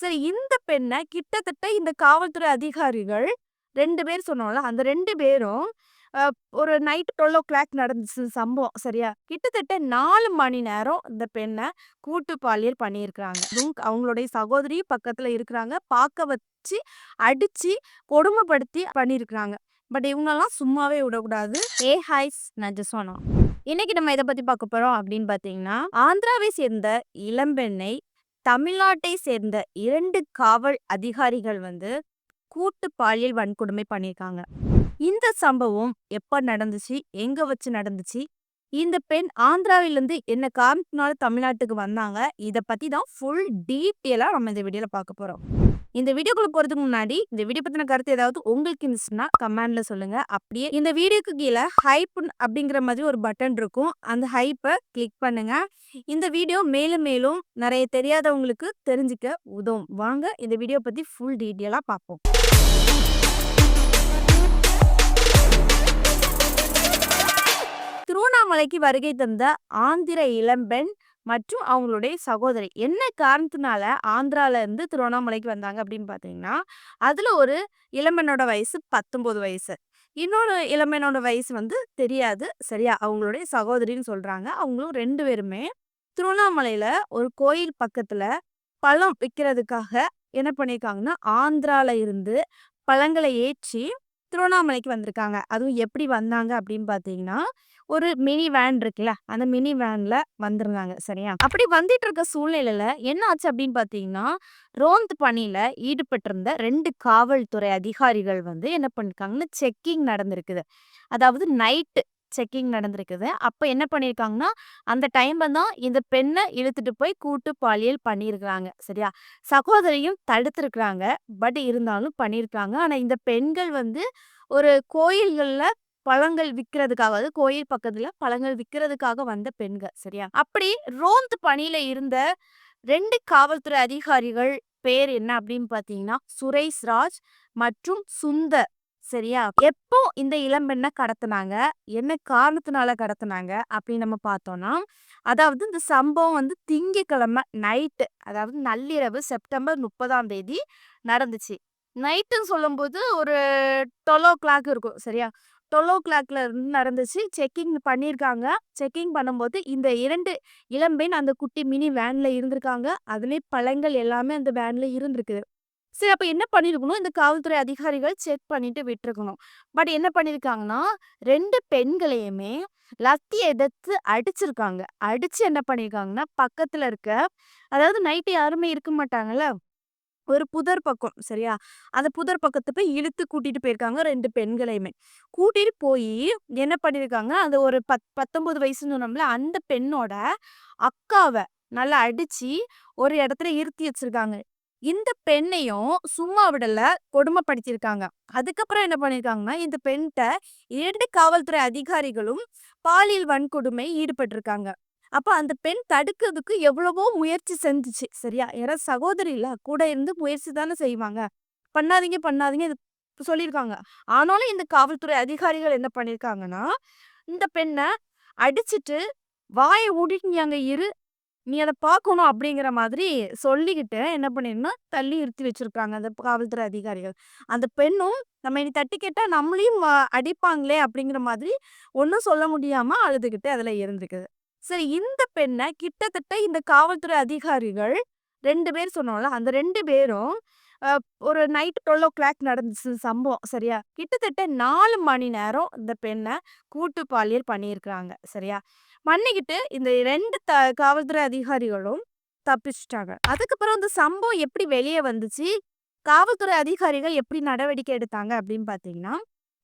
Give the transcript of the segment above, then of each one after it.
சரி, இந்த பெண்ண கிட்டத்தட்ட இந்த காவல்துறை அதிகாரிகள் 2 பேர் சொன்னோம்ல, அந்த 2 பேரும் அ ஒரு நைட் 12:00 நடந்துச்சு சம்பவம். சரியா? கிட்டத்தட்ட 4 மணி நேரம் இந்த பெண்ண கூட்டு பாலியல் பண்ணியிருக்காங்க. அதுவும் அவங்களுடைய சகோதரியும் பக்கத்துல இருக்கிறாங்க. பார்க்க வச்சு, அடிச்சு, கொடுமைப்படுத்தி பண்ணியிருக்காங்க. பட் இவங்கலாம் சும்மாவே விடக்கூடாது. ஹாய்ஸ் நான் ஜஸ்வானா. இன்னைக்கு நம்ம எத பத்தி பார்க்க போறோம் அப்படின்னு பார்த்தீங்கன்னா, ஆந்திராவை சேர்ந்த இளம்பெண்ணை தமிழ்நாட்டை சேர்ந்த 2 காவல் அதிகாரிகள் வந்து கூட்டு பாலியல் வன்கொடுமை பண்ணியிருக்காங்க. இந்த சம்பவம் எப்ப நடந்துச்சு? எங்க வச்சு நடந்துச்சு? இந்த பெண் ஆந்திராவிலிருந்து என்ன காரணத்தினால தமிழ்நாட்டுக்கு வந்தாங்க? இத பத்தி தான் ஃபுல் டீட்டெயிலா நம்ம இந்த வீடியோல பார்க்க போறோம். இந்த வீடியோக்குள்ள போறதுக்கு முன்னாடி, இந்த வீடியோ பத்தின கருத்து ஏதாவது உங்களுக்கு இருந்துச்சுன்னா கமெண்ட்ல சொல்லுங்க. அப்படியே இந்த வீடியோக்கு கீழ ஹைப் அப்படிங்கிற மாதிரி ஒரு பட்டன் இருக்கும். அந்த ஹைப்ப கிளிக் பண்ணுங்க. இந்த வீடியோ மேலும் மேலும் நிறைய தெரியாதவங்களுக்கு தெரிஞ்சுக்க உதவும். வாங்க இந்த வீடியோ பத்தி ஃபுல் டீட்டெயிலா பார்ப்போம். திருவண்ணாமலைக்கு வருகை தந்த ஆந்திர இளம்பெண் மற்றும் அவங்களுடைய சகோதரி என்ன காரணத்தினால ஆந்திரால இருந்து திருவண்ணாமலைக்கு வந்தாங்க அப்படின்னு பார்த்தீங்கன்னா, அதுல ஒரு இளம்பெண்ணோட வயசு 19 வயசு. இன்னொரு இளம்பெண்ணோட வயசு வந்து தெரியாது. சரியா? அவங்களுடைய சகோதரின்னு சொல்றாங்க. அவங்களும் 2 பேருமே திருவண்ணாமலையில ஒரு கோயில் பக்கத்துல பழம் விக்கிறதுக்காக என்ன பண்ணியிருக்காங்கன்னா, ஆந்திரால இருந்து பழங்கள ஏற்றி திருவண்ணாமலைக்கு வந்திருக்காங்க. அதுவும் எப்படி வந்தாங்க அப்படின்னு பார்த்தீங்கன்னா, ஒரு மினி வேன் இருக்குல்ல, அந்த மினி வேன்ல வந்திருந்தாங்க. சரியா? அப்படி வந்துட்டு இருக்க சூழ்நிலையில என்ன ஆச்சு அப்படின்னு பார்த்தீங்கன்னா, ரோந்து பணியில ஈடுபட்டிருந்த 2 காவல்துறை அதிகாரிகள் வந்து என்ன பண்ணியிருக்காங்கன்னா, செக்கிங் நடந்திருக்குது. அதாவது நைட்டு செக்கிங் நடந்திருக்குது. அப்ப என்ன பண்ணியிருக்காங்கன்னா, அந்த டைம்ல தான் இந்த பெண்ண இழுத்துட்டு போய் கூட்டு பாலியல் பண்ணியிருக்காங்க. சரியா? சகோதரியும் தடுத்திருக்காங்க. பட் இருந்தாலும் பண்ணியிருக்காங்க. ஆனா இந்த பெண்கள் வந்து ஒரு கோயில்கள்ல பழங்கள் விக்கிறதுக்காக, அதாவது கோயில் பக்கத்துல பழங்கள் விக்கிறதுக்காக வந்த பெண்கள். சரியா? அப்படி ரோந்து பணியில இருந்த 2 காவல்துறை அதிகாரிகள் பேர் என்ன அப்படின்னு பார்த்தீங்கன்னா, சுரேஷ் ராஜ் மற்றும் சுந்தர். சரியா? எப்போ இந்த இளம்பெண்ண கடத்துனாங்க? என்ன காரணத்தினால கடத்துனாங்க? அப்படின்னு நம்ம பார்த்தோம்னா, அதாவது இந்த சம்பவம் வந்து திங்கட்கிழமை நைட்டு, அதாவது நள்ளிரவு செப்டம்பர் 30ஆம் தேதி நடந்துச்சு. நைட்டுன்னு சொல்லும்போது ஒரு 12:00 இருக்கும். சரியா? 12:00ல இருந்து நடந்துச்சு. செக்கிங் பண்ணியிருக்காங்க. செக்கிங் பண்ணும்போது இந்த 2 இளம்பெண் அந்த குட்டி மினி வேன்ல இருந்திருக்காங்க. அதிலே பழங்கள் எல்லாமே அந்த வேன்ல இருந்திருக்குது. சரி, அப்ப என்ன பண்ணியிருக்கணும், இந்த காவல்துறை அதிகாரிகள் செக் பண்ணிட்டு விட்டுருக்கணும். பட் என்ன பண்ணியிருக்காங்கன்னா, 2 பெண்களையுமே லத்தி எடுத்து அடிச்சிருக்காங்க. அடிச்சு என்ன பண்ணியிருக்காங்கன்னா, பக்கத்துல இருக்க, அதாவது நைட்டு யாருமே இருக்க மாட்டாங்கல்ல, ஒரு புதர் பக்கம். சரியா? அந்த புதர் பக்கத்த போய் இழுத்து கூட்டிட்டு போயிருக்காங்க 2 பெண்களையுமே. கூட்டிட்டு போயி என்ன பண்ணியிருக்காங்க, அந்த ஒரு 19 வயசுன்னு சொன்னோம்ல, அந்த பெண்ணோட அக்காவ நல்லா அடிச்சு ஒரு இடத்துல இருத்தி வச்சிருக்காங்க. இந்த பெண்ணையும் சும்மா விடல, கொடுமைப்படுத்தியிருக்காங்க. அதுக்கப்புறம் என்ன பண்ணியிருக்காங்கன்னா, இந்த பெண்ட்ட 2 காவல்துறை அதிகாரிகளும் பாலியல் வன்கொடுமை ஈடுபட்டிருக்காங்க. அப்ப அந்த பெண் தடுக்கிறதுக்கு எவ்வளவோ முயற்சி செஞ்சுச்சு. சரியா? ஏன்னா சகோதரில கூட இருந்து முயற்சி தானே செய்வாங்க. பண்ணாதீங்க, பண்ணாதீங்க இது சொல்லியிருக்காங்க. ஆனாலும் இந்த காவல்துறை அதிகாரிகள் என்ன பண்ணியிருக்காங்கன்னா, இந்த பெண்ண அடிச்சுட்டு, "வாய மூடிட்டு நீ அங்க இரு. நீ அத பார்க்கணும்." அப்படிங்கிற மாதிரி சொல்லிக்கிட்டு என்ன பண்ணிருன்னா, தள்ளி நிறுத்தி வச்சிருக்காங்க அந்த காவல்துறை அதிகாரிகள். அந்த பெண்ணும், நம்ம இனி தட்டி கேட்டா நம்மளையும் அடிப்பாங்களே அப்படிங்கிற மாதிரி ஒண்ணும் சொல்ல முடியாம அழுதுகிட்டு அதுல இருந்துக்குது. சரி, இந்த பெண்ண கிட்டத்தட்ட இந்த காவல்துறை அதிகாரிகள் 2 பேர் சொன்னோம்ல, அந்த 2 பேரும் அ ஒரு நைட் 12:00 நடந்துச்சு சம்பவம். சரியா? கிட்டத்தட்ட 4 மணி நேரம் இந்த பெண்ண கூட்டு பாலியல் பண்ணியிருக்காங்க. சரியா? பண்ணிக்கிட்டு இந்த 2 காவல்துறை அதிகாரிகளும் தப்பிச்சுட்டாங்க. அதுக்கப்புறம் இந்த சம்பவம் எப்படி வெளிய வந்துச்சு? காவல்துறை அதிகாரிகள் எப்படி நடவடிக்கை எடுத்தாங்க அப்படின்னு பார்த்தீங்கன்னா,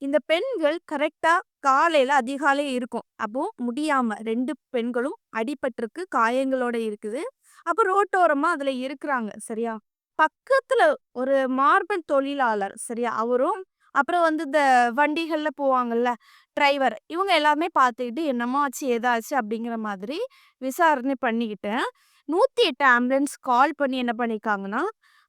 இந்த பெண்கள் கரெக்ட்டா காலையில அதிகாலை இருக்கும். அப்போ முடியாம 2 பெண்களும் அடிபட்டிருக்கு, காயங்களோட இருக்குது. அப்ப ரோட்டோரமா அதுல இருக்குறாங்க. சரியா? பக்கத்துல ஒரு மார்பன் தொழிலாளர். சரியா? அவரும், அப்புறம் வந்து இந்த வண்டிகள்ல போவாங்கல்ல, டிரைவர். இவங்க எல்லாமே பார்த்துக்கிட்டு என்னமோ ஆச்சு, ஏதாச்சு அப்படிங்கிற மாதிரி விசாரணை பண்ணிக்கிட்டு, 108 ஆம்புலன்ஸ் கால் பண்ணி என்ன பண்ணியிருக்காங்கன்னா,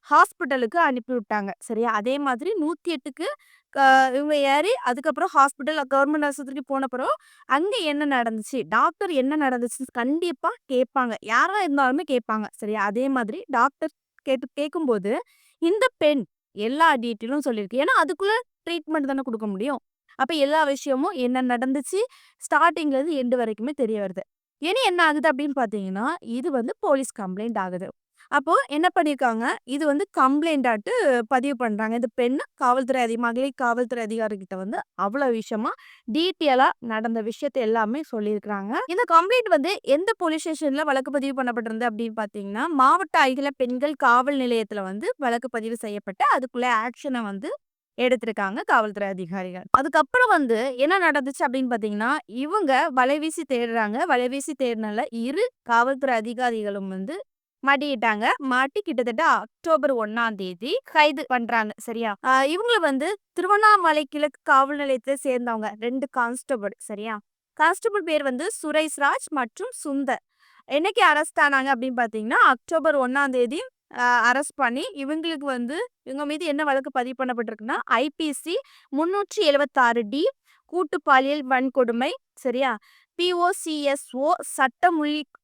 ஹாஸ்பிட்டலுக்கு அனுப்பி விட்டாங்க. சரியா? அதே மாதிரி 108க்கு க இவங்க ஏறி அதுக்கப்புறம் ஹாஸ்பிட்டல் கவர்மெண்ட் ஆஸ்பத்திரிக்கு போனப்புறம், அங்க என்ன நடந்துச்சு? டாக்டர் என்ன நடந்துச்சுன்னு கண்டிப்பா கேட்பாங்க. யாரா இருந்தாலுமே கேட்பாங்க. சரியா? அதே மாதிரி டாக்டர் கேட்கும்போது, இந்த பெண் எல்லா டீட்டெயிலும் சொல்லியிருக்கு. ஏன்னா, அதுக்குள்ள ட்ரீட்மெண்ட் தானே குடுக்க முடியும். அப்ப எல்லா விஷயமும் என்ன நடந்துச்சு, ஸ்டார்ட்டிங்லேருந்து எண்ட் வரைக்குமே தெரிய வருது. இனி என்ன ஆகுது அப்படின்னு பார்த்தீங்கன்னா, இது வந்து போலீஸ் கம்ப்ளைண்ட் ஆகுது. அப்போ என்ன பண்ணியிருக்காங்க, இது வந்து கம்ப்ளைண்ட் ஆட்டு பதிவு பண்றாங்க. இந்த பெண் மகளிர் காவல்துறை அதிகாரிகிட்ட வந்து அவ்வளோ விஷயமா டீட்டெயிலா நடந்த விஷயத்த எல்லாமே சொல்லியிருக்கிறாங்க. இந்த கம்ப்ளைண்ட் வந்து எந்த போலீஸ் ஸ்டேஷன்ல வழக்கு பதிவு பண்ணப்பட்டிருந்தது அப்படின்னு பார்த்தீங்கன்னா, மாவட்ட அகில பெண்கள் காவல் நிலையத்தில வந்து வழக்கு பதிவு செய்யப்பட்டு, அதுக்குள்ள ஆக்ஷன வந்து எடுத்திருக்காங்க காவல்துறை அதிகாரிகள். அதுக்கப்புறம் வந்து என்ன நடந்துச்சு அப்படின்னு பார்த்தீங்கன்னா, இவங்க வலைவீசி தேடுறாங்க. வலைவீசி தேடுனதுல 2 காவல்துறை அதிகாரிகளும் வந்து மாட்டிக்கிட்டாங்க. மாட்டி கிட்டத்தட்ட அக்டோபர் 1ஆம் தேதி கைது பண்றாங்க. சரியா? இவங்கள வந்து திருவண்ணாமலை கிழக்கு காவல் நிலையத்தை சேர்ந்தவங்க 2 கான்ஸ்டபிள். சரியா? கான்ஸ்டபிள் பேர் வந்து சுரேஷ்ராஜ் மற்றும் சுந்தர். என்னைக்கு அரெஸ்ட் ஆனாங்க அப்படின்னு பார்த்தீங்கன்னா, அக்டோபர் 1ஆம் தேதி அரெஸ்ட் பண்ணி இவங்களுக்கு வந்து இவங்க மீது என்ன வழக்கு பதிவு பண்ணப்பட்டிருக்குன்னா, ஐபிசி 376 கூட்டு பாலியல் வன்கொடுமை. சரியா? பிஓசிஎஸ்ஓ சட்டம்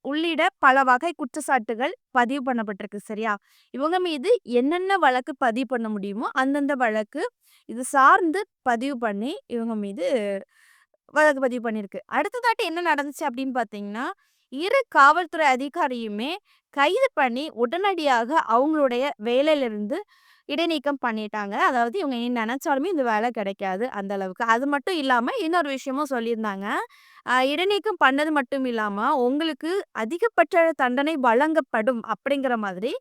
உள்ளிட பல வகை குற்றச்சாட்டுகள் பதிவு பண்ணப்பட்டிருக்கு. சரியா? இவங்க மீது என்னென்ன வழக்கு பதிவு பண்ண முடியுமோ அந்தந்த வழக்கு இது சார்ந்து பதிவு பண்ணி இவங்க மீது வழக்கு பதிவு பண்ணியிருக்கு. அடுத்ததாட்டு என்ன நடந்துச்சு அப்படின்னு பார்த்தீங்கன்னா, 2 காவல்துறை அதிகாரியுமே கைது பண்ணி உடனடியாக அவங்களுடைய வேலையிலிருந்து இடைநீக்கம் பண்ணிட்டாங்க. அதாவது இவங்க இனி நெனச்சாலுமே இந்த வேலை கிடைக்காது அந்த அளவுக்கு. அது மட்டும் இல்லாம இன்னொரு விஷயமும் சொல்லியிருந்தாங்க. இடைநீக்கம் பண்ணது மட்டும் இல்லாம, உங்களுக்கு அதிகபட்ச தண்டனை வழங்கப்படும் அப்படிங்கிற மாதிரி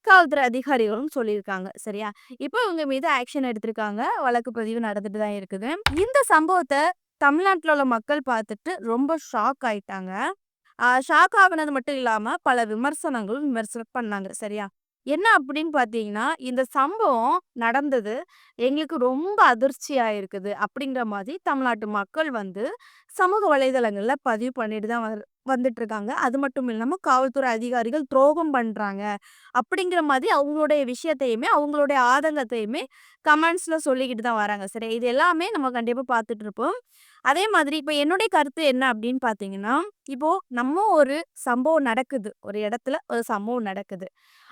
காவல்துறை அதிகாரிகளும் சொல்லியிருக்காங்க. சரியா? இப்போ இவங்க மீது ஆக்ஷன் எடுத்திருக்காங்க. வழக்கு பதிவு நடந்துட்டு தான் இருக்குது. இந்த சம்பவத்த தமிழ்நாட்டுல உள்ள மக்கள் பார்த்துட்டு ரொம்ப ஷாக் ஆயிட்டாங்க. ஷாக் ஆகுனது மட்டும் இல்லாம பல விமர்சனங்களும் பண்ணாங்க. சரியா? என்ன அப்படின்னு பார்த்தீங்கன்னா, இந்த சம்பவம் நடந்தது எங்களுக்கு ரொம்ப அதிர்ச்சியா இருக்குது. அப்படிங்கிற மாதிரி தமிழ்நாட்டு மக்கள் வந்து சமூக வலைதளங்கள்ல பதிவு பண்ணிட்டு தான் வந்துட்டு இருக்காங்க. அது மட்டும் இல்லாம காவல்துறை அதிகாரிகள் துரோகம் பண்றாங்க. அப்படிங்கிற மாதிரி அவங்களுடைய விஷயத்தையுமே, அவங்களுடைய ஆதங்கத்தையுமே கமெண்ட்ஸ்ல சொல்லிக்கிட்டு தான் வராங்க. சரி, இது எல்லாமே நம்ம கண்டிப்பா பார்த்துட்டு இருப்போம். அதே மாதிரி இப்ப என்னுடைய கருத்து என்ன அப்படின்னு பார்த்தீங்கன்னா, இப்போ நம்ம ஒரு சம்பவம் நடக்குது. ஒரு இடத்துல ஒரு சம்பவம் நடக்குது.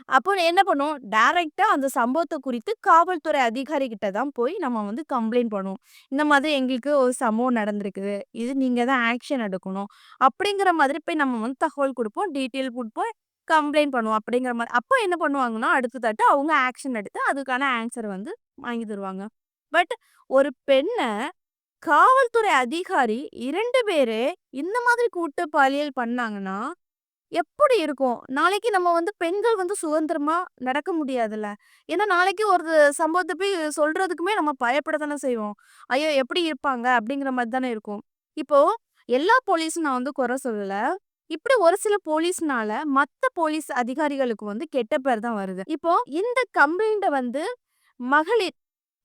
அப்போ என்ன பண்ணுவோம், டைரக்ட்டா அந்த சம்பவத்த குறித்து காவல்துறை அதிகாரி கிட்ட தான் போய் நம்ம வந்து கம்ப்ளைண்ட் பண்ணுவோம். இந்த மாதிரி எங்களுக்கு ஒரு சம்பவம் நடந்திருக்குது. இது நீங்க தான் ஆக்ஷன் எடுக்கணும். அப்படிங்கிற மாதிரி போய் நம்ம வந்து தகவல் குடுப்போம். டீட்டெயில் குடுப்போம். கம்ப்ளைண்ட் பண்ணுவோம் அப்படிங்கிற மாரி. அப்போ என்ன பண்ணுவாங்கன்னா, அடுத்ததாட்டு அவங்க ஆக்ஷன் எடுத்து அதுக்கான ஆன்ஸர் வந்து வாங்கி தருவாங்க. பட் ஒரு பெண்ண காவல்துறை அதிகாரி 2 பேரே இந்த மாதிரி கூட்டு பாலியல் பண்ணாங்கன்னா, எப்படி இருக்கும்? நாளைக்கு நம்ம வந்து பெண்கள் வந்து சுதந்திரமா நடக்க முடியாதுல்ல. ஏன்னா நாளைக்கு ஒரு சம்பவத்த போய் சொல்றதுக்குமே நம்ம பயப்பட தானே செய்வோம். ஐயோ! எப்படி இருப்பாங்க? அப்படிங்கிற மாரி தானே இருக்கும். இப்போ எல்லா போலீஸும் நான் வந்து குறை சொல்லல. இப்படி ஒரு சில போலீஸ்னால மத்த போலீஸ் அதிகாரிகளுக்கு வந்து கெட்ட பேர் தான் வருது. இப்போ இந்த கம்ப்ளைண்ட்ட வந்து மகளிர்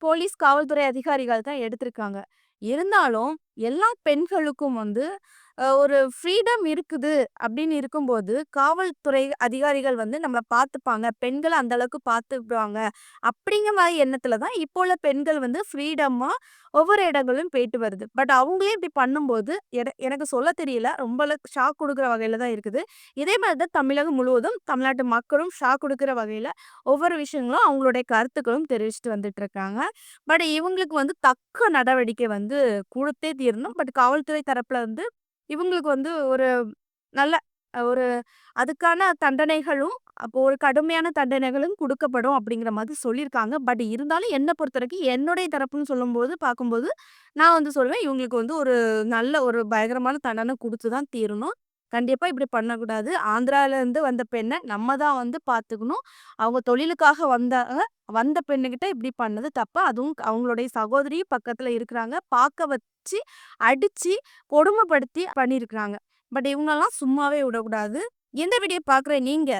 போலீஸ் காவல்துறை அதிகாரிகள் தான் எடுத்திருக்காங்க. இருந்தாலும் எல்லா பெண்களுக்கும் வந்து ஒரு ஃப்ரீடம் இருக்குது அப்படின்னு இருக்கும்போது, காவல்துறை அதிகாரிகள் வந்து நம்மள பார்த்துப்பாங்க. பெண்கள அந்த அளவுக்கு பார்த்துக்குவாங்க. அப்படிங்கிற மாரி எண்ணத்துல தான் இப்போ உள்ள பெண்கள் வந்து ஃப்ரீடமா ஒவ்வொரு இடங்களும் போயிட்டு வருது. பட் அவங்களே இப்படி பண்ணும்போது, எனக்கு சொல்ல தெரியல. ரொம்ப ஷாக் குடுக்குற வகையில தான் இருக்குது. இதே மாரி தான் தமிழகம் முழுவதும் தமிழ்நாட்டு மக்களும் ஷாக் குடுக்குற வகையில ஒவ்வொரு விஷயங்களும் அவங்களுடைய கருத்துக்களும் தெரிவிச்சுட்டு வந்துட்டு இருக்காங்க. பட் இவங்களுக்கு வந்து தக்க நடவடிக்கை வந்து குடுத்தே தீரணும். பட் காவல்துறை தரப்புல வந்து இவங்களுக்கு வந்து ஒரு நல்ல ஒரு அதுக்கான தண்டனைகளும், அப்போ ஒரு கடுமையான தண்டனைகளும் குடுக்கப்படும் அப்படிங்கிற மாதிரி சொல்லியிருக்காங்க. பட் இருந்தாலும் என்ன பொறுத்தவரைக்கும் என்னுடைய தரப்புன்னு சொல்லும்போது பார்க்கும்போது, நான் வந்து சொல்லுவேன், இவங்களுக்கு வந்து ஒரு நல்ல ஒரு பயங்கரமான தண்டனை குடுத்து தான் தீரணும். கண்டிப்பா இப்படி பண்ணக்கூடாது. ஆந்திராலருந்து வந்த பெண்ண நம்ம தான் வந்து பார்த்துக்கணும். அவங்க தொழிலுக்காக வந்தாங்க. வந்த பெண்ணுகிட்ட இப்படி பண்ணது தப்பு. அதுவும் அவங்களுடைய சகோதரியும் பக்கத்துல இருக்கிறாங்க. பார்க்க வச்சு, அடிச்சு, கொடுமைப்படுத்தி பண்ணியிருக்கிறாங்க. பட் இவங்கலாம் சும்மாவே விடக்கூடாது. இந்த வீடியோ பார்க்குற நீங்க,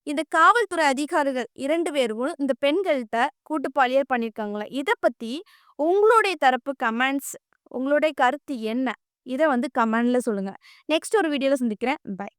இந்த காவல்துறை அதிகாரிகள் 2 பேரும் இந்த பெண்கள்ட்ட கூட்டு பாலியல் பண்ணியிருக்காங்களா? இத பத்தி உங்களுடைய தரப்பு கமெண்ட்ஸ், உங்களுடைய கருத்து என்ன? இத வந்து கமெண்ட்ல சொல்லுங்க. நெக்ஸ்ட் ஒரு வீடியோல சந்திக்கிறேன். பை.